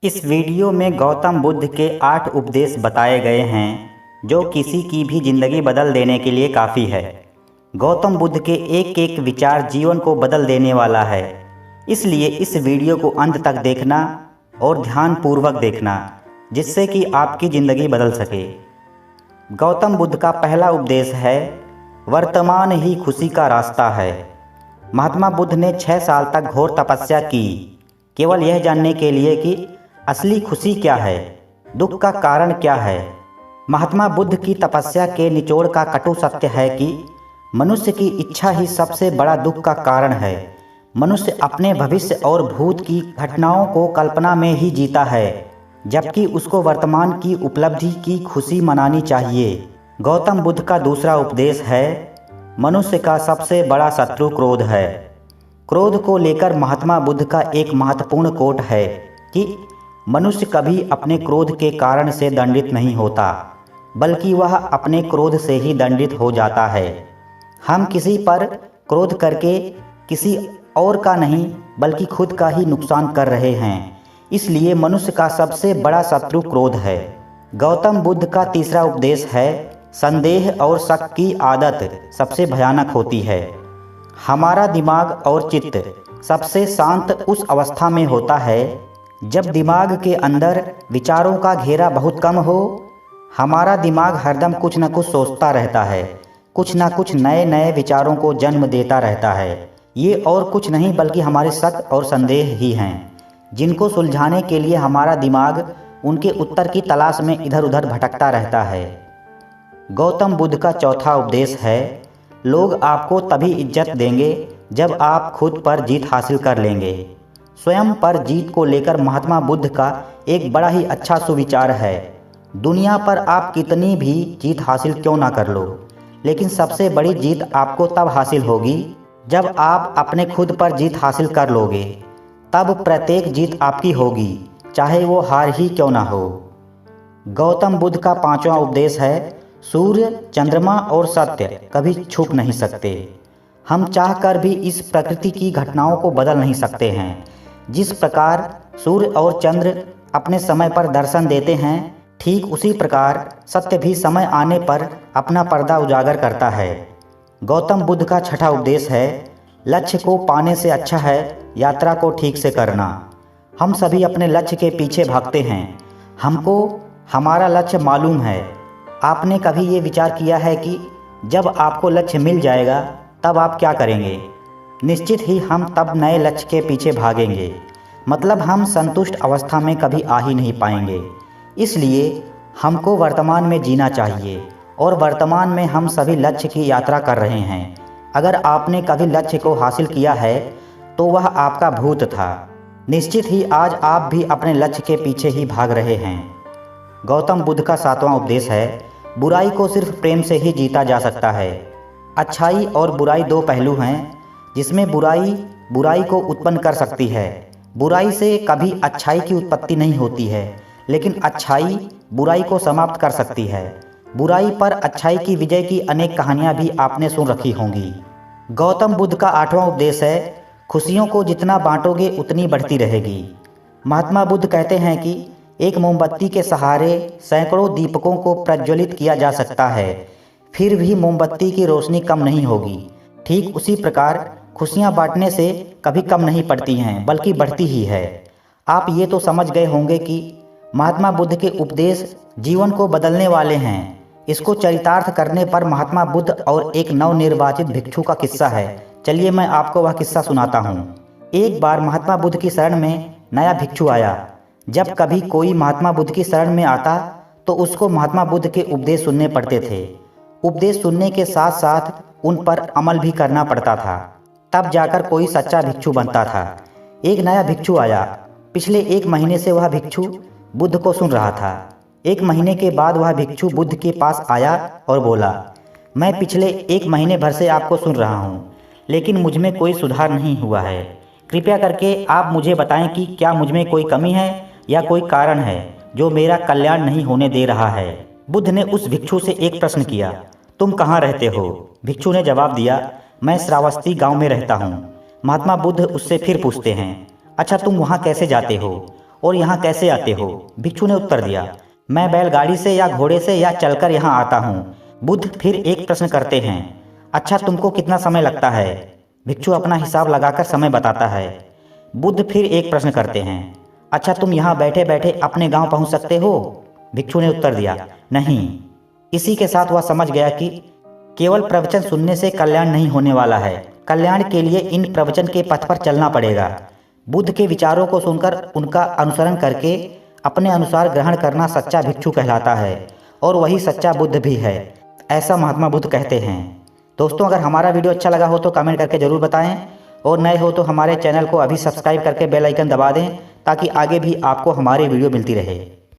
इस वीडियो में गौतम बुद्ध के 8 उपदेश बताए गए हैं जो किसी की भी ज़िंदगी बदल देने के लिए काफ़ी है। गौतम बुद्ध के एक एक विचार जीवन को बदल देने वाला है, इसलिए इस वीडियो को अंत तक देखना और ध्यानपूर्वक देखना, जिससे कि आपकी ज़िंदगी बदल सके। गौतम बुद्ध का पहला उपदेश है, वर्तमान ही खुशी का रास्ता है। महात्मा बुद्ध ने 6 साल तक घोर तपस्या की, केवल यह जानने के लिए कि असली खुशी क्या है, दुख का कारण क्या है। महात्मा बुद्ध की तपस्या के निचोड़ का कटु सत्य है कि मनुष्य की इच्छा ही सबसे बड़ा दुख का कारण है। मनुष्य अपने भविष्य और भूत की घटनाओं को कल्पना में ही जीता है, जबकि उसको वर्तमान की उपलब्धि की खुशी मनानी चाहिए। गौतम बुद्ध का दूसरा उपदेश है, मनुष्य का सबसे बड़ा शत्रु क्रोध है। क्रोध को लेकर महात्मा बुद्ध का एक महत्वपूर्ण कोट है कि मनुष्य कभी अपने क्रोध के कारण से दंडित नहीं होता, बल्कि वह अपने क्रोध से ही दंडित हो जाता है। हम किसी पर क्रोध करके किसी और का नहीं बल्कि खुद का ही नुकसान कर रहे हैं। इसलिए मनुष्य का सबसे बड़ा शत्रु क्रोध है। गौतम बुद्ध का तीसरा उपदेश है, संदेह और शक की आदत सबसे भयानक होती है। हमारा दिमाग और चित्त सबसे शांत उस अवस्था में होता है जब दिमाग के अंदर विचारों का घेरा बहुत कम हो। हमारा दिमाग हरदम कुछ न कुछ सोचता रहता है, कुछ न कुछ नए नए विचारों को जन्म देता रहता है। ये और कुछ नहीं बल्कि हमारे शक और संदेह ही हैं, जिनको सुलझाने के लिए हमारा दिमाग उनके उत्तर की तलाश में इधर उधर भटकता रहता है। गौतम बुद्ध का चौथा उपदेश है, लोग आपको तभी इज्जत देंगे जब आप खुद पर जीत हासिल कर लेंगे। स्वयं पर जीत को लेकर महात्मा बुद्ध का एक बड़ा ही अच्छा सुविचार है। दुनिया पर आप कितनी भी जीत हासिल क्यों ना कर लो, लेकिन सबसे बड़ी जीत आपको तब हासिल होगी जब आप अपने खुद पर जीत हासिल कर लोगे। तब प्रत्येक जीत आपकी होगी, चाहे वो हार ही क्यों ना हो। गौतम बुद्ध का पांचवा उपदेश है, सूर्य, चंद्रमा और सत्य कभी छुप नहीं सकते। हम चाहकर भी इस प्रकृति की घटनाओं को बदल नहीं सकते हैं। जिस प्रकार सूर्य और चंद्र अपने समय पर दर्शन देते हैं, ठीक उसी प्रकार सत्य भी समय आने पर अपना पर्दा उजागर करता है। गौतम बुद्ध का छठा उपदेश है, लक्ष्य को पाने से अच्छा है यात्रा को ठीक से करना। हम सभी अपने लक्ष्य के पीछे भागते हैं, हमको हमारा लक्ष्य मालूम है। आपने कभी ये विचार किया है कि जब आपको लक्ष्य मिल जाएगा तब आप क्या करेंगे? निश्चित ही हम तब नए लक्ष्य के पीछे भागेंगे, मतलब हम संतुष्ट अवस्था में कभी आ ही नहीं पाएंगे। इसलिए हमको वर्तमान में जीना चाहिए और वर्तमान में हम सभी लक्ष्य की यात्रा कर रहे हैं। अगर आपने कभी लक्ष्य को हासिल किया है तो वह आपका भूत था। निश्चित ही आज आप भी अपने लक्ष्य के पीछे ही भाग रहे हैं। गौतम बुद्ध का सातवां उपदेश है, बुराई को सिर्फ प्रेम से ही जीता जा सकता है। अच्छाई और बुराई दो पहलू हैं, जिसमें बुराई को उत्पन्न कर सकती है। बुराई से कभी अच्छाई की उत्पत्ति नहीं होती है, लेकिन अच्छाई बुराई को समाप्त कर सकती है। बुराई पर अच्छाई की विजय की अनेक कहानियां भी आपने सुन रखी होंगी। गौतम बुद्ध का आठवां उपदेश है, खुशियों को जितना बांटोगे उतनी बढ़ती रहेगी। महात्मा बुद्ध कहते हैं कि एक मोमबत्ती के सहारे सैकड़ों दीपकों को प्रज्वलित किया जा सकता है, फिर भी मोमबत्ती की रोशनी कम नहीं होगी। ठीक उसी प्रकार खुशियां बांटने से कभी कम नहीं पड़ती हैं, बल्कि बढ़ती ही है। आप ये तो समझ गए होंगे कि महात्मा बुद्ध के उपदेश जीवन को बदलने वाले हैं। इसको चरितार्थ करने पर महात्मा बुद्ध और एक नवनिर्वाचित भिक्षु का किस्सा है। चलिए मैं आपको वह किस्सा सुनाता हूँ। एक बार महात्मा बुद्ध की शरण में नया भिक्षु आया। जब कभी कोई महात्मा बुद्ध की शरण में आता तो उसको महात्मा बुद्ध के उपदेश सुनने पड़ते थे। उपदेश सुनने के साथ साथ उन पर अमल भी करना पड़ता था, तब जाकर कोई सच्चा भिक्षु बनता था। एक नया भिक्षु आया। पिछले 1 महीने से वह भिक्षु बुद्ध को सुन रहा था। 1 महीने के बाद वह भिक्षु बुद्ध के पास आया और बोला, मैं पिछले 1 महीने भर से आपको सुन रहा हूँ, लेकिन मुझ में कोई सुधार नहीं हुआ है। कृपया करके आप मुझे बताएं कि क्या मुझ में कोई कमी है या कोई कारण है जो मेरा कल्याण नहीं होने दे रहा है। बुद्ध ने उस भिक्षु से एक प्रश्न किया, तुम कहाँ रहते हो? भिक्षु ने जवाब दिया, मैं श्रावस्ती गांव में रहता हूँ। महात्मा बुद्ध उससे फिर पूछते हैं, अच्छा तुम वहाँ कैसे जाते हो? और यहाँ कैसे आते हो? भिक्षु ने उत्तर दिया, मैं बैलगाड़ी से या घोड़े से या चलकर यहाँ आता हूँ। बुद्ध फिर एक प्रश्न करते हैं, अच्छा तुमको कितना समय लगता है? भिक्षु अपना हिसाब लगाकर समय बताता है। बुद्ध फिर एक प्रश्न करते हैं, अच्छा तुम यहाँ बैठे बैठे अपने गांव पहुँच सकते हो? भिक्षु ने उत्तर दिया, नहीं। इसी के साथ वह समझ गया कि केवल प्रवचन सुनने से कल्याण नहीं होने वाला है, कल्याण के लिए इन प्रवचन के पथ पर चलना पड़ेगा। बुद्ध के विचारों को सुनकर उनका अनुसरण करके अपने अनुसार ग्रहण करना सच्चा भिक्षु कहलाता है और वही सच्चा बुद्ध भी है, ऐसा महात्मा बुद्ध कहते हैं। दोस्तों, अगर हमारा वीडियो अच्छा लगा हो तो कमेंट करके ज़रूर बताएं और नए हो तो हमारे चैनल को अभी सब्सक्राइब करके बेल आइकन दबा दें ताकि आगे भी आपको हमारी वीडियो मिलती रहे।